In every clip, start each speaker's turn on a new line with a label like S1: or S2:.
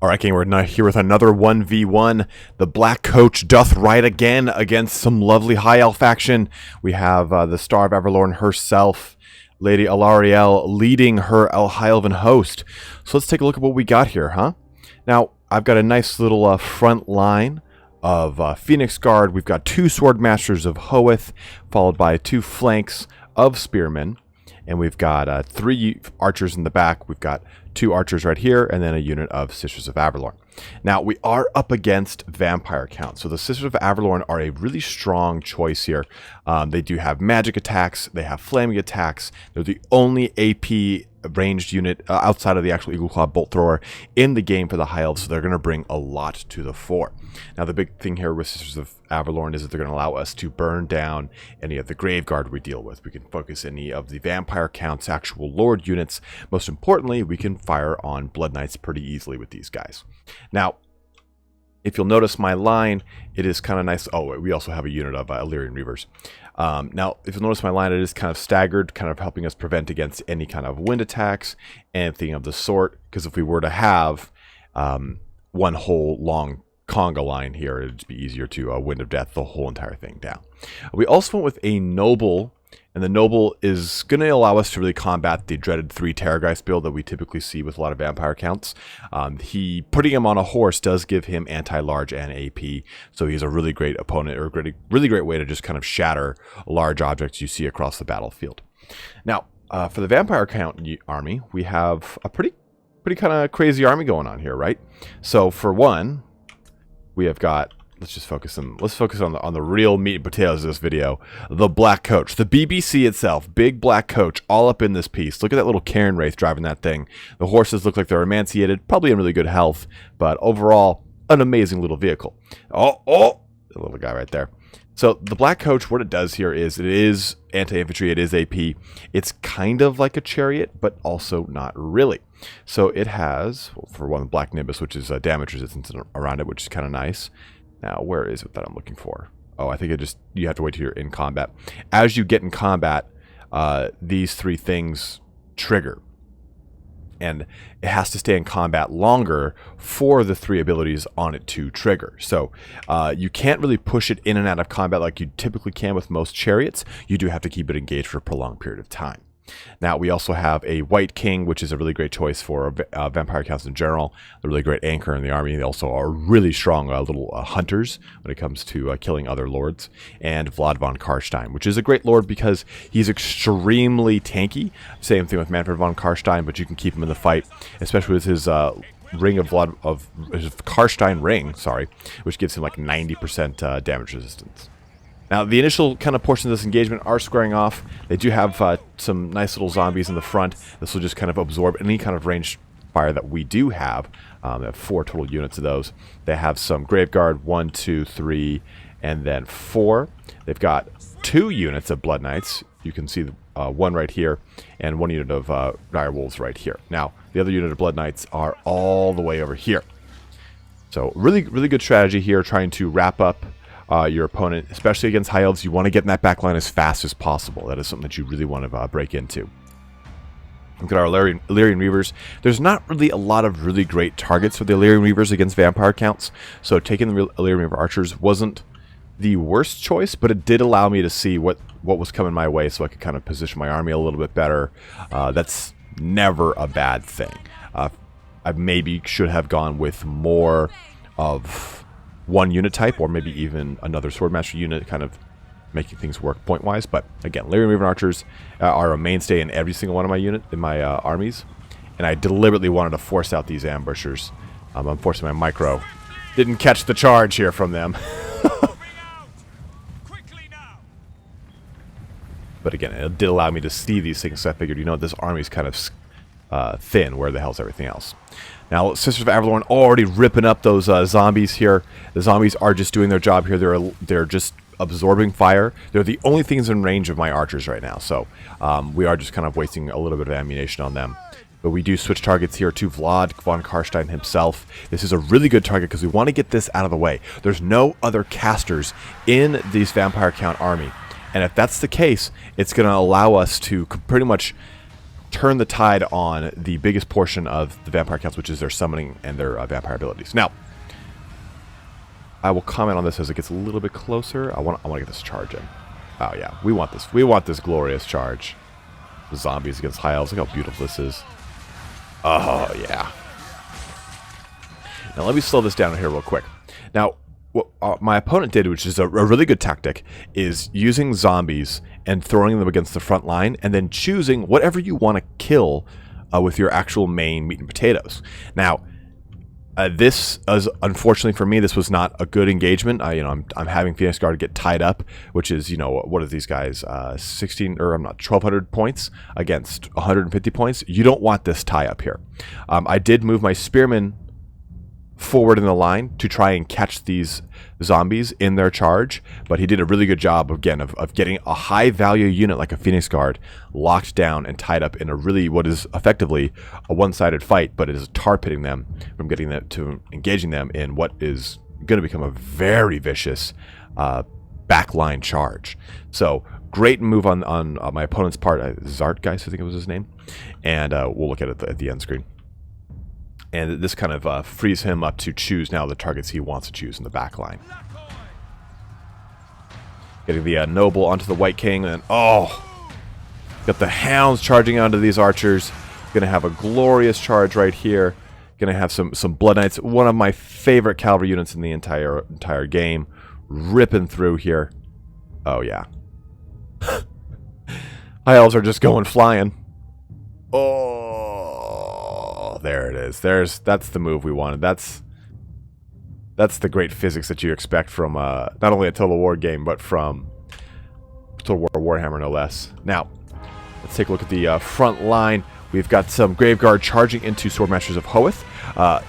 S1: Alright, gang, we're now here with another 1v1. The Black Coach doth ride again against some lovely High Elf action. We have the Star of Avalor herself, Lady Alariel, leading her High Elven host. So let's take a look at what we got here, huh? Now, I've got a nice little front line of Phoenix Guard. We've got 2 Sword Masters of Hoeth, followed by 2 flanks of Spearmen. And we've got 3 archers in the back. We've got 2 archers right here, and then a unit of Sisters of Avalor. Now, we are up against Vampire Count. So the Sisters of Avalor are a really strong choice here. They do have magic attacks. They have flaming attacks. They're the only AP ranged unit outside of the actual Eagle Claw Bolt Thrower in the game for the High Elves, so they're going to bring a lot to the fore. Now, the big thing here with Sisters of Avalor is that they're going to allow us to burn down any of the Grave Guard we deal with. We can focus any of the Vampire Count's actual Lord units. Most importantly, we can fire on Blood Knights pretty easily with these guys. Now, if you'll notice my line, it is kind of nice. Oh, we also have a unit of Illyrian Reavers. Now, if you'll notice my line, it is kind of staggered, kind of helping us prevent against any kind of wind attacks, anything of the sort. Because if we were to have one whole long conga line here, it'd just be easier to Wind of Death the whole entire thing down. We also went with a Noble. And the Noble is going to allow us to really combat the dreaded 3 Terrorgeist build that we typically see with a lot of Vampire Counts. Putting him on a horse does give him anti-large and AP, so he's a really great opponent, or a really great way to just kind of shatter large objects you see across the battlefield. Now, for the Vampire Count army, we have a pretty kind of crazy army going on here, right? So for one, we have got... Let's focus on the real meat and potatoes of this video. The Black Coach, the BBC itself, big Black Coach, all up in this piece. Look at that little Cairn Wraith driving that thing. The horses look like they're emaciated, probably in really good health, but overall, an amazing little vehicle. Oh, the little guy right there. So the Black Coach, what it does here is it is anti-infantry, it is AP. It's kind of like a chariot, but also not really. So it has, well, for one, Black Nimbus, which is damage resistance around it, which is kind of nice. Now, where is it that I'm looking for? Oh, I think you have to wait till you're in combat. As you get in combat, these 3 things trigger. And it has to stay in combat longer for the 3 abilities on it to trigger. So you can't really push it in and out of combat like you typically can with most chariots. You do have to keep it engaged for a prolonged period of time. Now, we also have a White King, which is a really great choice for Vampire Counts in general. They're a really great anchor in the army. They also are really strong little hunters when it comes to killing other lords. And Vlad von Karstein, which is a great lord because he's extremely tanky. Same thing with Manfred von Karstein, but you can keep him in the fight, especially with his ring of his Karstein ring, which gives him like 90% damage resistance. Now, the initial kind of portions of this engagement are squaring off. They do have some nice little zombies in the front. This will just kind of absorb any kind of ranged fire that we do have. They have 4 total units of those. They have some Grave Guard, 1, 2, 3, and then 4. They've got 2 units of Blood Knights. You can see one right here, and 1 unit of Dire Wolves right here. Now, the other unit of Blood Knights are all the way over here. So, really good strategy here, trying to wrap up your opponent, especially against High Elves. You want to get in that back line as fast as possible. That is something that you really want to break into. Look at our Illyrian Reavers. There's not really a lot of really great targets for the Illyrian Reavers against Vampire Counts, so taking the Illyrian Reaver Archers wasn't the worst choice, but it did allow me to see what was coming my way so I could kind of position my army a little bit better. That's never a bad thing. I maybe should have gone with more of one unit type, or maybe even another Swordmaster unit, kind of making things work point-wise. But again, Illyrian Reaver Archers are a mainstay in every single one of my armies, and I deliberately wanted to force out these ambushers. Unfortunately, my micro didn't catch the charge here from them. But again, it did allow me to see these things, so I figured, this army's kind of thin. Where the hell's everything else? Now, Sisters of Avalor already ripping up those zombies here. The zombies are just doing their job here. They're just absorbing fire. They're the only things in range of my archers right now. So we are just kind of wasting a little bit of ammunition on them. But we do switch targets here to Vlad von Karstein himself. This is a really good target because we want to get this out of the way. There's no other casters in this Vampire Count army. And if that's the case, it's going to allow us to pretty much turn the tide on the biggest portion of the vampire counts, which is their summoning and their vampire abilities. Now, I will comment on this as it gets a little bit closer. I want to get this charge in. Oh yeah, we want this. We want this glorious charge. The zombies against high elves. Look how beautiful this is. Oh yeah. Now let me slow this down here real quick. Now, what my opponent did, which is a really good tactic, is using zombies and throwing them against the front line, and then choosing whatever you want to kill with your actual main meat and potatoes. Now, this is, unfortunately for me, this was not a good engagement. I'm having Phoenix Guard get tied up, which is, what are these guys? 1,200 points against 150 points. You don't want this tie up here. I did move my spearmen forward in the line to try and catch these zombies in their charge, but he did a really good job again of getting a high value unit like a Phoenix Guard locked down and tied up in a really what is effectively a one-sided fight, but it is tar pitting them from getting them to engaging them in what is going to become a very vicious backline charge. So great move on my opponent's part. Zartgeist, I think it was his name, and we'll look at it at the end screen. And this kind of frees him up to choose now the targets he wants to choose in the back line. Getting the Noble onto the White King, and got the Hounds charging onto these archers. Gonna have a glorious charge right here. Gonna have some Blood Knights, one of my favorite cavalry units in the entire game, ripping through here. Oh yeah. High Elves are just going flying. There it is. That's the move we wanted. That's the great physics that you expect from not only a Total War game, but from Total War Warhammer, no less. Now, let's take a look at the front line. We've got some Graveguard charging into Swordmasters of Hoeth.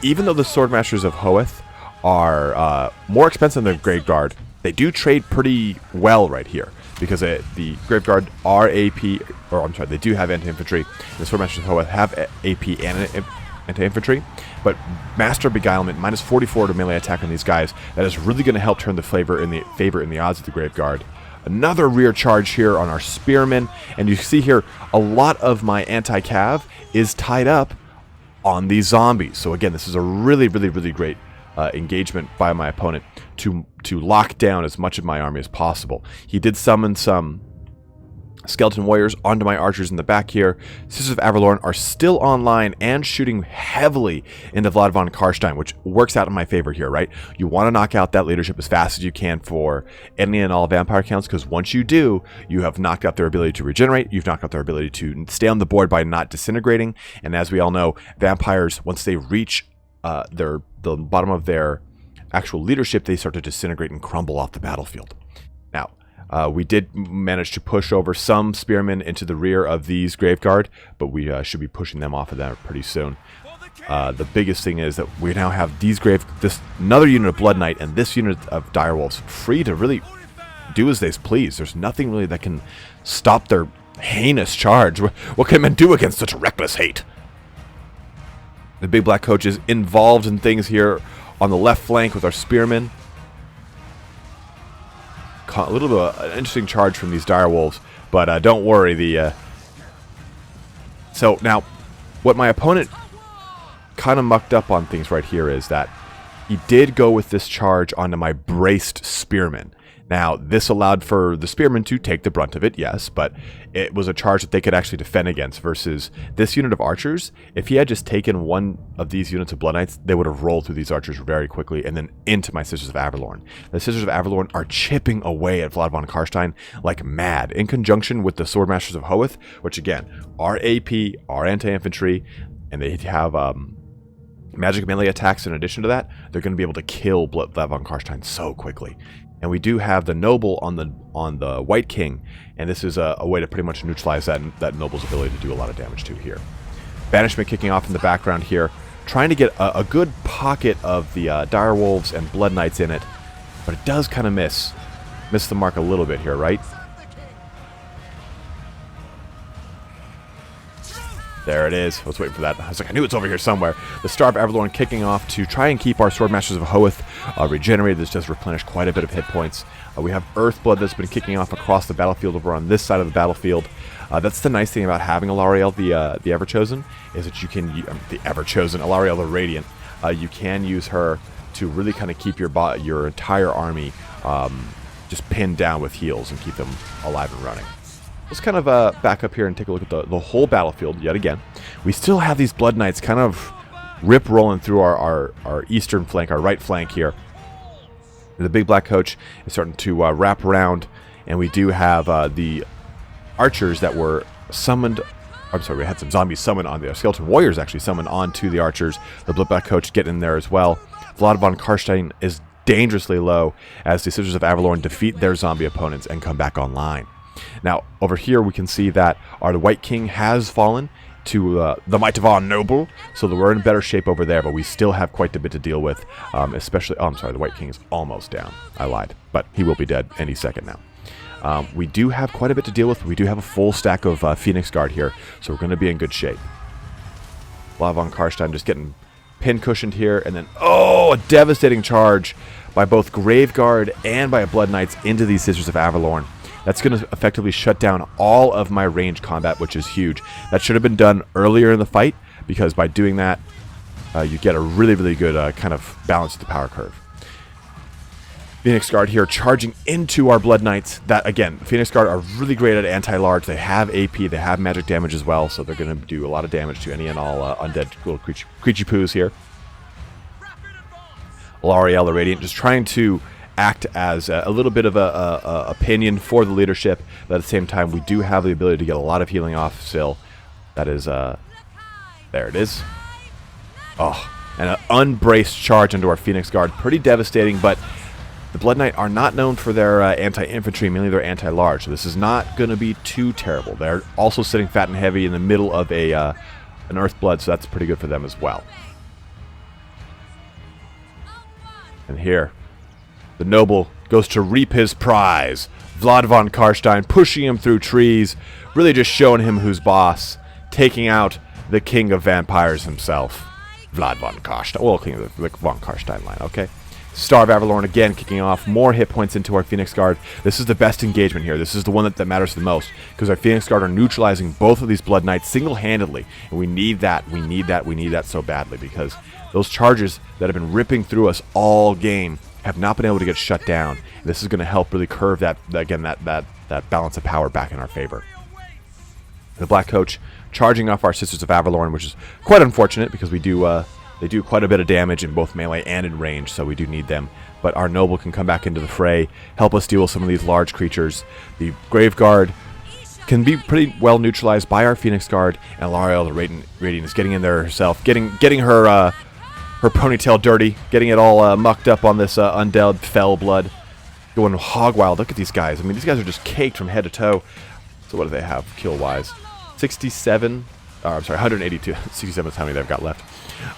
S1: Even though the Swordmasters of Hoeth are more expensive than the Graveguard, they do trade pretty well right here, because the Graveguard are AP, or I'm sorry, they do have anti-infantry. The Swordmasters of Hoeth have AP and anti-infantry, but Master Beguilement, minus 44 to melee attack on these guys, that is really going to help turn the favor in the odds of the Graveguard. Another rear charge here on our Spearmen, and you see here a lot of my anti-cav is tied up on these zombies. So again, this is a really great engagement by my opponent to lock down as much of my army as possible. He did summon some Skeleton Warriors onto my archers in the back here. Sisters of Avalon are still online and shooting heavily into Vlad von Karstein, which works out in my favor here, right? You want to knock out that leadership as fast as you can for any and all vampire counts, because once you do, you have knocked out their ability to regenerate, you've knocked out their ability to stay on the board by not disintegrating, and as we all know, vampires, once they reach the bottom of their actual leadership, they start to disintegrate and crumble off the battlefield. Now, we did manage to push over some spearmen into the rear of these Graveguard, but we should be pushing them off of that pretty soon. The biggest thing is that we now have these another unit of Blood Knight and this unit of Direwolves free to really do as they please. There's nothing really that can stop their heinous charge. What can men do against such reckless hate? The Big Black Coach is involved in things here on the left flank with our spearmen. A little bit of an interesting charge from these Direwolves, but don't worry. So now, what my opponent kind of mucked up on things right here is that he did go with this charge onto my braced spearmen. Now, this allowed for the spearmen to take the brunt of it, yes, but it was a charge that they could actually defend against versus this unit of archers. If he had just taken one of these units of Blood Knights, they would have rolled through these archers very quickly and then into my Sisters of Avalor. The Sisters of Avalor are chipping away at Vlad von Karstein like mad, in conjunction with the Swordmasters of Hoeth, which again, are AP, are anti-infantry, and they have magic melee attacks in addition to that. They're going to be able to kill Vlad von Karstein so quickly. And we do have the Noble on the White King, and this is a way to pretty much neutralize that Noble's ability to do a lot of damage to here. Banishment kicking off in the background here, trying to get a good pocket of the Direwolves and Blood Knights in it, but it does kind of miss the mark a little bit here, right? There it is. I was waiting for that. I was like, I knew it's over here somewhere. The Star of Avalon kicking off to try and keep our Swordmasters of Hoeth regenerated. This does replenish quite a bit of hit points. We have Earthblood that's been kicking off across the battlefield over on this side of the battlefield. That's the nice thing about having Alarielle, the Everchosen, is that you can... the Everchosen, Alarielle the Radiant. You can use her to really kind of keep your entire army just pinned down with heals and keep them alive and running. Let's kind of back up here and take a look at the whole battlefield yet again. We still have these Blood Knights kind of rip-rolling through our eastern flank, our right flank here. The big black coach is starting to wrap around, and we do have the archers that were summoned. I'm sorry, we had some zombies summoned on the skeleton warriors actually summoned onto the archers. The black coach getting in there as well. Vlad von Karstein is dangerously low as the Sisters of Avalor defeat their zombie opponents and come back online. Now, over here we can see that the White King has fallen to the might of our noble, so that we're in better shape over there, but we still have quite a bit to deal with, especially... Oh, I'm sorry, the White King is almost down. I lied, but he will be dead any second now. We do have quite a bit to deal with. We do have a full stack of Phoenix Guard here, so we're going to be in good shape. Vlad von Karstein just getting pin-cushioned here, and then, oh, a devastating charge by both Graveguard and by Blood Knights into these Sisters of Avalorn. That's going to effectively shut down all of my range combat, which is huge. That should have been done earlier in the fight, because by doing that, you get a really, really good kind of balance to the power curve. Phoenix Guard here charging into our Blood Knights. That, again, Phoenix Guard are really great at anti-large. They have AP, they have magic damage as well, so they're going to do a lot of damage to any and all undead little creature poos here. Alarielle the Radiant just trying to act as a little bit of a opinion for the leadership, but at the same time we do have the ability to get a lot of healing off still. That is there it is. Oh, and an unbraced charge into our Phoenix Guard, pretty devastating, but the Blood Knight are not known for their anti-infantry, mainly their anti-large, so this is not going to be too terrible. They're also sitting fat and heavy in the middle of an Earthblood, so that's pretty good for them as well. And here, the noble goes to reap his prize. Vlad von Karstein pushing him through trees, really just showing him who's boss, taking out the king of vampires himself, Vlad von Karstein. Well, king of the von Karstein line, okay? Star of Avalorn again kicking off, more hit points into our Phoenix Guard. This is the best engagement here. This is the one that matters the most, because our Phoenix Guard are neutralizing both of these Blood Knights single-handedly, and we need that. We need that so badly, because those charges that have been ripping through us all game have not been able to get shut down. This is going to help really curve that balance of power back in our favor. The Black Coach charging off our Sisters of Avalorn, which is quite unfortunate because they do quite a bit of damage in both melee and in range, so we do need them. But our Noble can come back into the fray, help us deal with some of these large creatures. The Graveguard can be pretty well neutralized by our Phoenix Guard, and Alarielle the Radiant is getting in there herself, getting her ponytail dirty, getting it all mucked up on this undead fell blood, going hog wild. Look at these guys. I mean, these guys are just caked from head to toe. So what do they have kill-wise? 67. I'm sorry, 182. 67 is how many they've got left.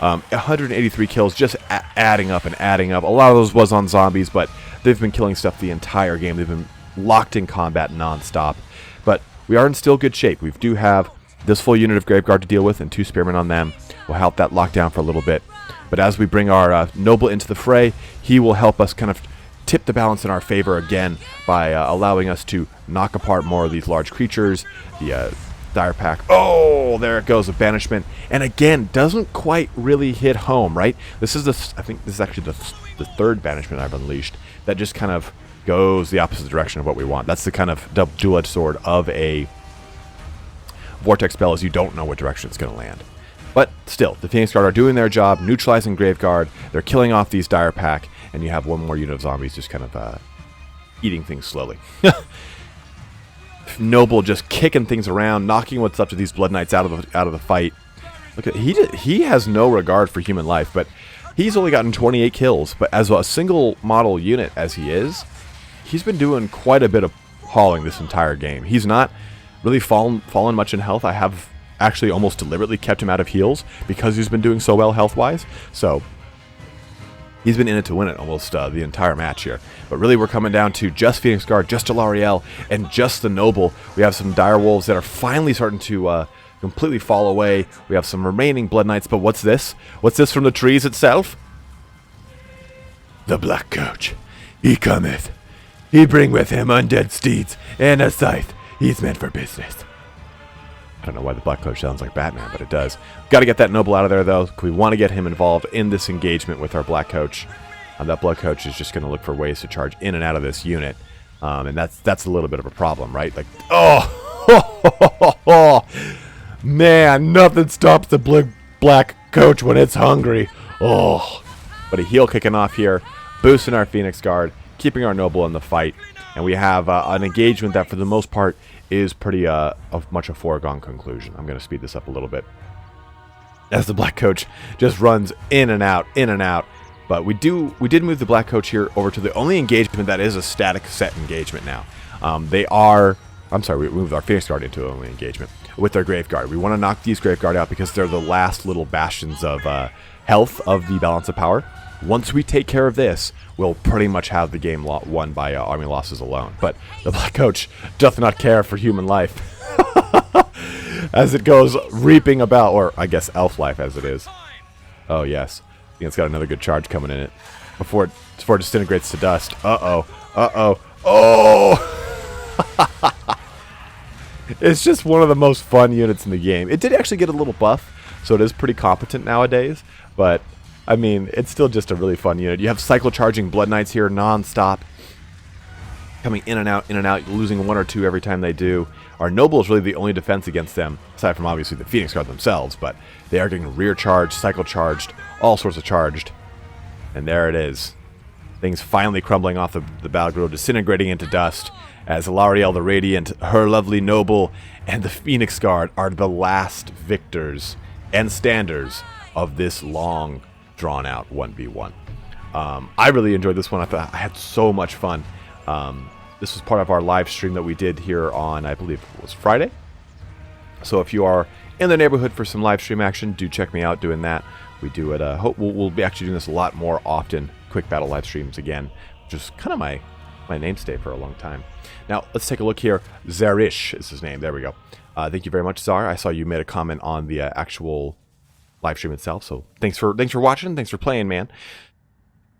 S1: 183 kills, just adding up and adding up. A lot of those was on zombies, but they've been killing stuff the entire game. They've been locked in combat non-stop. But we are in still good shape. We do have this full unit of Graveguard to deal with, and 2 Spearmen on them will help that lock down for a little bit. But as we bring our Noble into the fray, he will help us kind of tip the balance in our favor again by allowing us to knock apart more of these large creatures. The Dire Pack. Oh, there it goes, a banishment. And again, doesn't quite really hit home, right? This is I think this is actually the third banishment I've unleashed that just kind of goes the opposite direction of what we want. That's the kind of dual-edged sword of a Vortex spell, is you don't know what direction it's going to land. But still, the Phoenix Guard are doing their job, neutralizing Graveguard. They're killing off these Dire Pack, and you have one more unit of zombies just kind of eating things slowly. Noble just kicking things around, knocking what's up to these Blood Knights out of the fight. Look at he has no regard for human life, but he's only gotten 28 kills. But as a single model unit as he is, he's been doing quite a bit of hauling this entire game. He's not really fallen much in health. I have actually almost deliberately kept him out of heals because he's been doing so well health-wise. So he's been in it to win it almost the entire match here. But really we're coming down to just Phoenix Guard, just Alarielle, and just the Noble. We have some dire wolves that are finally starting to completely fall away. We have some remaining Blood Knights, but what's this? What's this from the trees itself? The Black Coach. He cometh. He bring with him undead steeds and a scythe. He's meant for business. I don't know why the Black Coach sounds like Batman, but it does. Got to get that noble out of there, though. We want to get him involved in this engagement with our Black Coach. That Blood Coach is just going to look for ways to charge in and out of this unit. And that's a little bit of a problem, right? Like, oh, man, nothing stops the Black Coach when it's hungry. Oh, but a heal kicking off here, boosting our Phoenix Guard, keeping our noble in the fight, and we have an engagement that, for the most part, is pretty much a foregone conclusion. I'm going to speed this up a little bit as the Black Coach just runs in and out, in and out. But we did move the Black Coach here over to the only engagement that is a static set engagement now. We moved our Phoenix Guard into the only engagement with their Grave Guard. We want to knock these Grave Guard out because they're the last little bastions of health of the balance of power. Once we take care of this, we'll pretty much have the game won by army losses alone. But the Black Coach doth not care for human life as it goes reaping about, or I guess elf life as it is. Oh, yes. I think it's got another good charge coming in it before it disintegrates to dust. Uh-oh. Uh-oh. Oh! It's just one of the most fun units in the game. It did actually get a little buff, so it is pretty competent nowadays. But, I mean, it's still just a really fun unit. You have cycle charging Blood Knights here non-stop, coming in and out, losing one or two every time they do. Our Noble is really the only defense against them, aside from obviously the Phoenix Guard themselves, but they are getting rear charged, cycle charged, all sorts of charged. And there it is. Things finally crumbling off the battlefield, disintegrating into dust, as Alarielle the Radiant, her lovely Noble, and the Phoenix Guard are the last victors and standers of this long, drawn-out 1v1. I really enjoyed this one. I thought I had so much fun. This was part of our live stream that we did here on, I believe it was Friday. So if you are in the neighborhood for some live stream action, do check me out doing that. We do it. Hope we'll be actually doing this a lot more often. Quick battle live streams again, which is kind of my mainstay for a long time. Now let's take a look here. Zarish is his name. There we go. Thank you very much, Zar. I saw you made a comment on the actual live stream itself. So thanks for watching. Thanks for playing, man.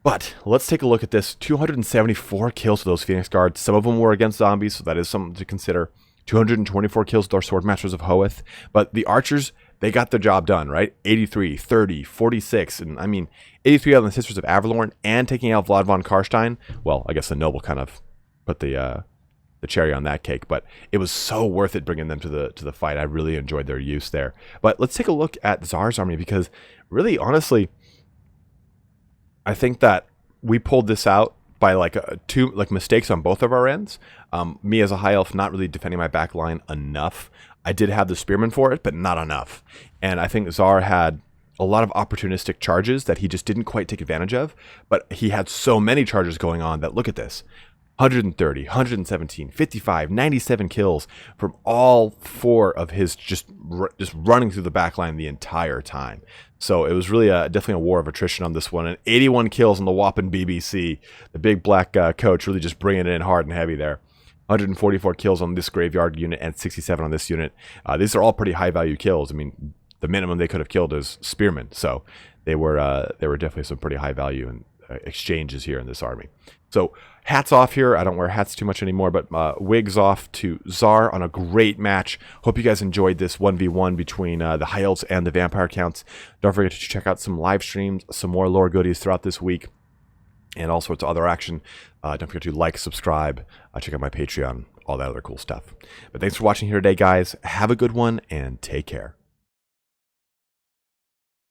S1: But let's take a look at this. 274 kills to those Phoenix Guards. Some of them were against zombies, so that is something to consider. 224 kills with our Swordmasters of Hoeth. But the Archers, they got the job done, right? 83, 30, 46, and I mean, 83 on the Sisters of Avalor, and taking out Vlad von Karstein. Well, I guess the Noble kind of put the cherry on that cake, but it was so worth it bringing them to the fight. I really enjoyed their use there. But let's take a look at Zar's army, because really, honestly, I think that we pulled this out by two mistakes on both of our ends. Me as a high elf not really defending my back line enough. I did have the spearmen for it, but not enough. And I think Zar had a lot of opportunistic charges that he just didn't quite take advantage of. But he had so many charges going on that, look at this. 130, 117, 55, 97 kills from all four of his just running through the back line the entire time. So it was really definitely a war of attrition on this one. And 81 kills on the whopping BBC. The big Black Coach really just bringing it in hard and heavy there. 144 kills on this graveyard unit and 67 on this unit. These are all pretty high value kills. I mean, the minimum they could have killed is spearmen. So they were definitely some pretty high value and exchanges here in this army. So hats off here. I don't wear hats too much anymore, but wigs off to Zar on a great match. Hope you guys enjoyed this 1v1 between the High Elves and the Vampire Counts. Don't forget to check out some live streams, some more lore goodies throughout this week, and all sorts of other action. Don't forget to like, subscribe, check out my Patreon, all that other cool stuff. But thanks for watching here today, guys. Have a good one, and take care.